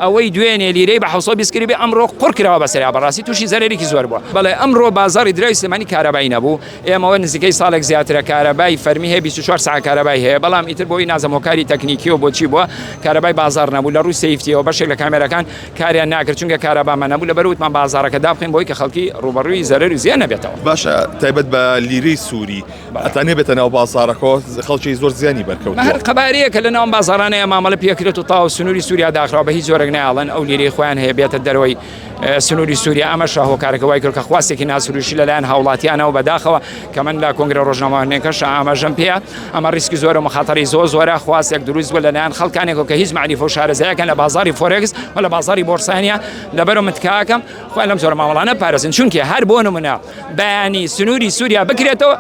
ئەوەی دوێنێ لیرەی بە 720 بێ ئەمڕۆ قڕکراوە بەسەریا بەڕاستی تووشی زەرێکی زۆر بووە. بەڵێ ئەمڕۆ بازاڕی درای سلێمانی کارەبایی نەبوو، ئێمەوە نزیکەی ساڵێک زیاترە کارەبای فەرمی هەیە 24 ساعت کارەبای هەیە، بەڵام ئیتر بۆی نازەمۆکاری تەکنیکی و بۆچی بووە کارەبای بازار نەبوو لە ڕووی سەیفتیەوە بەشێک لە کامێرەکان کاریان ناکرد چونکە کارەبامە نەبوو لەبەر وتمان بازارەکە دابخین بۆی کە خەڵکی ڕوبەڕووی زەرەر و زیان نەبێتەوە. باشە تایبەت بە لیرەی سووری ئەتانێ بێتە ناو بازارەکە خەڵکی زۆر زیانی بەرکەوت. هەر قەبارەیەکە لە ناو بازارانەیە مامەڵە پێکرێت و تاو سنووری سووریا داخراوە بە هیچ جۆرەك نایڵێن ئەو لیرەی خۆیان هەیە بێتە دەرەوەی سنووری سووریا. ئەمە شاهۆکارەکە وای کرد کە خواستێکی ناسروشی لەلایەن هاوڵاتیانەوە بەداخەوە کە من لە کۆنگرە ڕۆژنامەوانیەکەش ئاماژەم پێیە ئەمە ریسکی زۆرە مخاتەری زۆرە خواستێک دروست بووە لەلایەن خەڵکانێکەوە کە هیچ معنیفە و شارەزایەکەن لە بازاری فۆرێکس و لە بازاری بۆرسانیا لەبەرەوە متکاکەم خۆیان لەم زۆر مامەڵانە پارێزن چونکە هەر بۆ نمونە بەیانی سنووری سووریا بکرێتەوە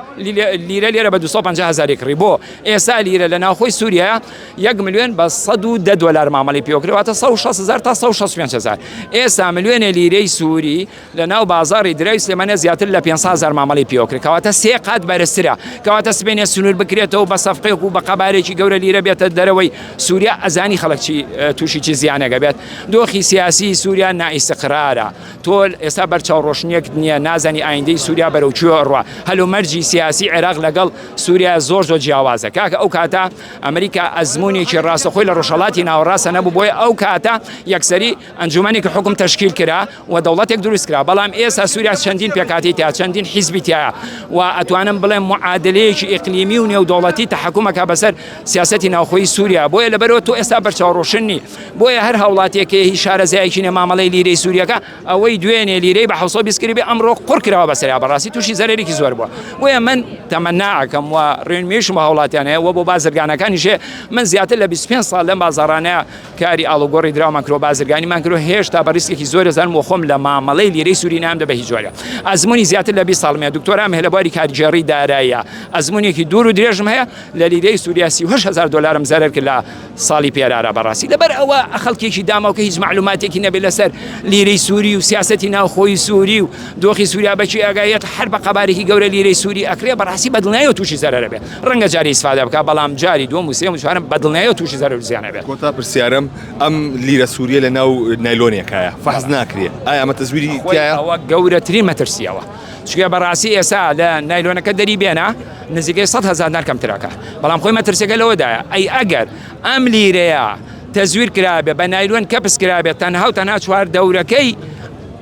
لیرە لێرە بە 250,000 کڕی بۆ ئێستا لیرە لە ناوخۆی سووریا 1,110 دلار مامەڵی پێوەکرێتەوە 160,000 تا 165,000 ئێستا ملیۆنێ لیرەی سووری لە ناو بازاری درای سلێمانە زیاتر لە 500,000 مامەڵی پێوەکرێت کەواتە سێ قات بەرزترە کەواتە سبێنێ سنوور بکرێتەوە بە سەفقێک و بە قەبارێکی گەورە لیرە بێتە دەرەوەی سووریا ئەزانی خەڵکی تووشی چی زیانەکە بێت. دۆخی سیاسی سووریا نائیستقرارە تۆ ئێستا بەرچاوڕۆشنیەک نییە نازانی ئایندەی سووریا بەرەوچووە ڕوا هەلومەرجی سیاسی عێراق لەگەڵ سووریا زۆر جیاوازە کاکە ئەو کاتە ئەمریکا ئەزمونێکی ڕاستەخۆی لە ڕۆژهەڵاتی ناوەڕاستە نەبوو بۆیە ئەو کاتە یەکسەری ئەنجومەنێکی حکوم تەشکیل کرا و دەوڵەتێک دروست کرا بەڵام ئێستا سووریا چەندین پێکاتی تیا چەندین حیزبی تایە و ئەتوانم بڵێم معادلەیەکی ئیقلیمی و نێودەوڵەتی تەحکومەکە بەسەر سیاسەتی ناوخۆی سووریا بۆیە لەبەرەوە تۆ ئێستا بەرچاوڕۆشنی بۆیە هەر هەوڵاتێکی هیچ شارەزایەکی نە مامەڵەی لیرەی سووریەکە ئەوەی دوێنێ لیرەی بە 720 بێ ئەمڕۆ قڕکراوە بەسەریا بەڕاستی تووشی زەرێکی زۆر بووە. بۆیە من تەمەناعەکەم و ڕێنمێشم بە هەوڵاتیان هەیە و بۆ بازرگانەکانیشێ من زیاتر لە 25 ساڵ لەم بازارانەیە کاری ئاڵوگۆڕی دراومان کرۆ بازرگانیمان کرۆ هێشتا بە ریسکێکی زۆر زانم و خۆم لە مامەڵەی لیرەی سووری نامدە بە هیچ جۆرە. ئەزمموی زیاتر لە 20 ساڵمەیە دکتۆرام هەیە لەباری کارگێڕی داراییە ئەزممویەکی دوور و درێژم هەیە لە لیرەی سووریا 38,000 دلارم زەرەر کرد لە ساڵی پێرارە بەڕاستی لەبەر ئەوە خەڵکێکی داماوکە هیچ معلوماتێکی نەبێت لەسەر لیرەی سووری و سیاسەتی ناوخۆی سووری و دۆخی سووریا بەچی ئاگایەت هەر بە قەبارێکی گەورە لیرەی سووری ئەکرێ بەڕاستی بەدڵنیاییەوە تووشی زەرەرە بێت ڕەنگە جاری ئیسفادە بکە بەڵام جاری دووەم و سێم و چوارەم بەدڵنیاییەوە تووشی زەرەر و زیانە بێت. کۆتا پرسیارم ئەم لیرە سووریە لە ناو نایلۆنێکایە فەحز ناکرێ ئایا ئەمە تەزویری تایە ئەوە گەورەترین مەترسیەوە چونکە بەڕاستی ئێستا لە نایلۆنەکە دەری بێنە نزیکەی 100,000 نرکەم تراکە بەڵام خۆی مەترسەکە لەوەدایە ئەی ئەگەر ئەم لیرەیە تەزویر کرابێ بە نایلۆن کەپس کرابێت تەنها و تەنها چوار دەورەکەی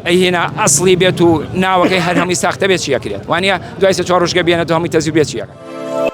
ئەیهێنا ئەسڵی بێت و ناوەکەی هەر هەمووی ساختە بێت چیەکرێت وانە دوای 4 ڕۆژگە بێنێتەوە هەمووی تەزویر بێت چیەکە.